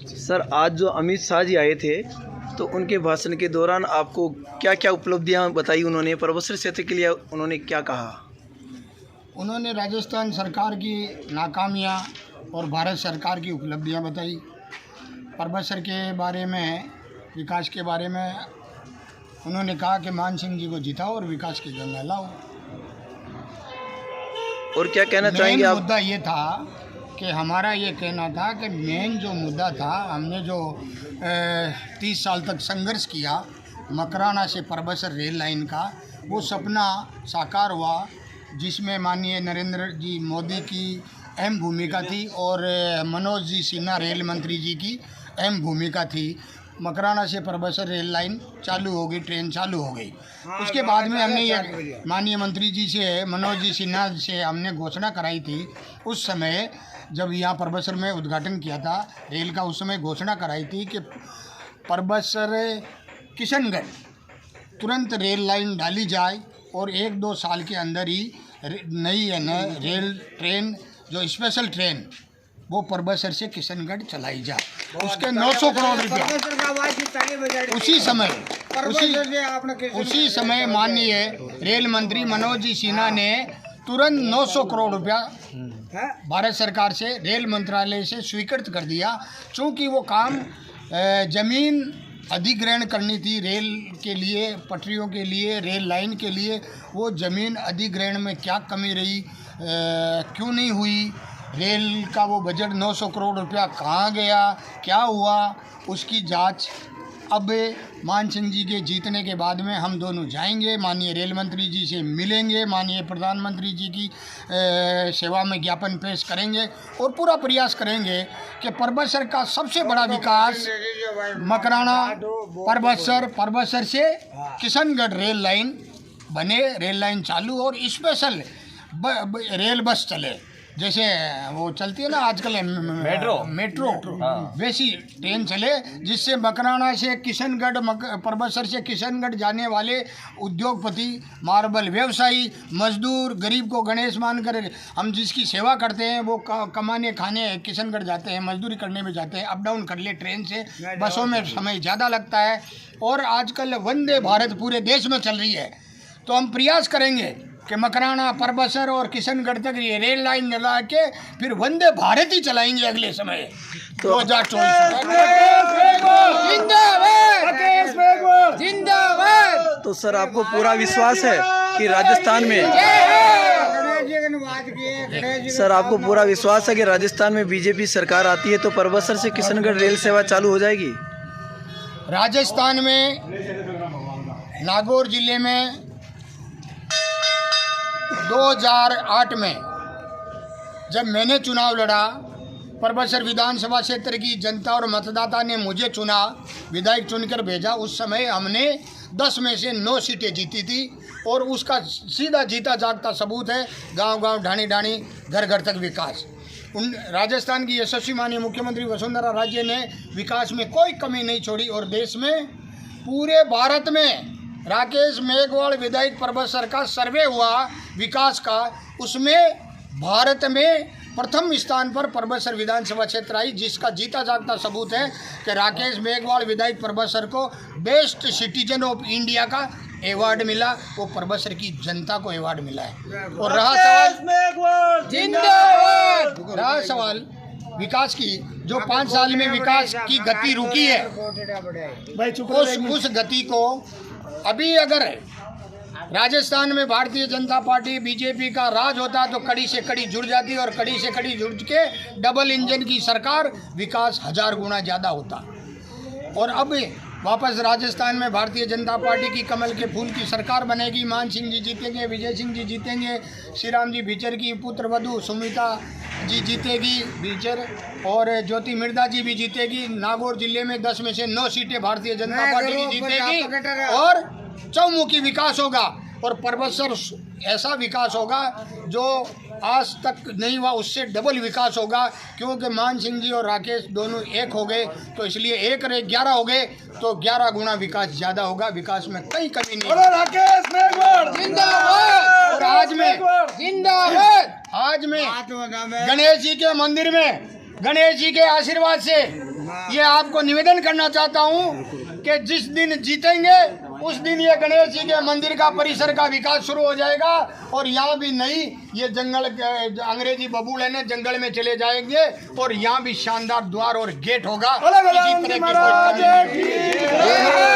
Sir, आज जो अमित शाह जी आए थे तो उनके भाषण के दौरान आपको क्या क्या उपलब्धियां बताई उन्होंने, परबसर क्षेत्र के लिए उन्होंने क्या कहा? उन्होंने राजस्थान सरकार की नाकामियां और भारत सरकार की उपलब्धियां बताई। परबसर के बारे में, विकास के बारे में उन्होंने कहा कि मान सिंह जी को जिताओ और विकास की गंगा लाओ। और क्या कहना चाहेंगे आप? मुद्दा ये था कि हमारा ये कहना था कि मेन जो मुद्दा था, हमने जो 30 साल तक संघर्ष किया मकराना से परबसर रेल लाइन का, वो सपना साकार हुआ जिसमें माननीय नरेंद्र जी मोदी की अहम भूमिका थी और मनोज जी सिन्हा रेल मंत्री जी की अहम भूमिका थी। मकराना से परबसर रेल लाइन चालू हो गई, ट्रेन चालू हो गई। उसके बाद में हमने ये माननीय मंत्री जी से, मनोज जी सिन्हा से हमने घोषणा कराई थी। उस समय जब यहाँ परबसर में उद्घाटन किया था रेल का, उस समय घोषणा कराई थी कि परबसर किशनगढ़ तुरंत रेल लाइन डाली जाए और 1-2 साल के अंदर ही नई रेल ट्रेन, जो स्पेशल ट्रेन, वो परबसर से किशनगढ़ चलाई जाए। उसके 900 करोड़ रुपया उसी समय माननीय रेल मंत्री मनोज जी सिन्हा ने तुरंत 900 करोड़ रुपया भारत सरकार से, रेल मंत्रालय से स्वीकृत कर दिया। चूँकि वो काम जमीन अधिग्रहण करनी थी रेल के लिए, पटरियों के लिए, रेल लाइन के लिए। वो ज़मीन अधिग्रहण में क्या कमी रही, क्यों नहीं हुई, रेल का वो बजट 900 करोड़ रुपया कहाँ गया, क्या हुआ, उसकी जांच अब मान सिंह जी के जीतने के बाद में हम दोनों जाएंगे, माननीय रेल मंत्री जी से मिलेंगे, माननीय प्रधानमंत्री जी की सेवा में ज्ञापन पेश करेंगे और पूरा प्रयास करेंगे कि परबसर का सबसे बड़ा विकास मकराना परबसर से किशनगढ़ रेल लाइन बने, रेल लाइन चालू और स्पेशल रेल बस चले। जैसे वो चलती है ना आजकल मेट्रो वैसी ट्रेन चले, जिससे मकराना से किशनगढ़, परबसर से किशनगढ़ जाने वाले उद्योगपति, मार्बल व्यवसायी, मजदूर, गरीब को गणेश मानकर हम जिसकी सेवा करते हैं, वो कमाने खाने किशनगढ़ जाते हैं, मजदूरी करने में जाते हैं, अप डाउन कर ले ट्रेन से। बसों में समय ज़्यादा लगता है और आजकल वंदे भारत पूरे देश में चल रही है। तो हम प्रयास करेंगे कि मकराना, परबसर और किशनगढ़ तक ये रेल लाइन लगा के फिर वंदे भारत ही चलाएंगे अगले समय 2024। जिंदाबाद। तो सर, आपको पूरा विश्वास है कि राजस्थान में राजस्थान में बीजेपी सरकार आती है तो परबसर से किशनगढ़ रेल सेवा चालू हो जाएगी? राजस्थान में नागौर जिले में 2008 में जब मैंने चुनाव लड़ा, परबसर विधानसभा क्षेत्र की जनता और मतदाता ने मुझे चुना, विधायक चुनकर भेजा। उस समय हमने 10 में से 9 सीटें जीती थी और उसका सीधा जीता जागता सबूत है गांव-गांव, ढाणी-ढाणी, घर-घर तक विकास। राजस्थान की यशस्वी माननीय मुख्यमंत्री वसुंधरा राजे ने विकास में कोई कमी नहीं छोड़ी और देश में, पूरे भारत में राकेश मेघवाल विधायक परबसर का सर्वे हुआ विकास का, उसमें भारत में प्रथम स्थान पर परबसर विधानसभा क्षेत्र आई, जिसका जीता जागता सबूत है कि राकेश मेघवाल विधायक परबसर को बेस्ट सिटीजन ऑफ इंडिया का अवार्ड मिला। वो परबसर की जनता को अवार्ड मिला है। और रहा सवाल विकास की, जो 5 साल में विकास की गति रुकी है, उस गति को अभी अगर राजस्थान में भारतीय जनता पार्टी, बीजेपी का राज होता तो कड़ी से कड़ी जुड़ जाती और कड़ी से कड़ी जुड़ के डबल इंजन की सरकार, विकास 1000 गुना ज़्यादा होता। और अब वापस राजस्थान में भारतीय जनता पार्टी की कमल के फूल की सरकार बनेगी। मान सिंह जी जीतेंगे, विजय सिंह जी जीतेंगे, श्री राम जी भीचर की पुत्र वधू सुमिता जी जीतेगी भीचर, और ज्योति मिर्धा जी भी जीतेगी। नागौर जिले में 10 में से 9 सीटें भारतीय जनता पार्टी की जीतेगी और चौमुखी विकास होगा। और परबसर ऐसा विकास होगा जो आज तक नहीं हुआ, उससे डबल विकास होगा, क्योंकि मान सिंह जी और राकेश दोनों एक हो गए, तो इसलिए 1 और 1 11 हो गए, तो 11 गुना विकास ज़्यादा होगा। विकास में कोई कमी नहीं। राकेश मेघवाल जिंदाबाद। और आज में गणेश जी के मंदिर में, गणेश जी के आशीर्वाद से ये आपको निवेदन करना चाहता हूँ कि जिस दिन जीतेंगे उस दिन ये गणेश जी के मंदिर का परिसर का विकास शुरू हो जाएगा और यहाँ भी नहीं ये जंगल अंग्रेजी बबूले ने जंगल में चले जाएंगे और यहाँ भी शानदार द्वार और गेट होगा। इसी तरह की कोई कमी नहीं।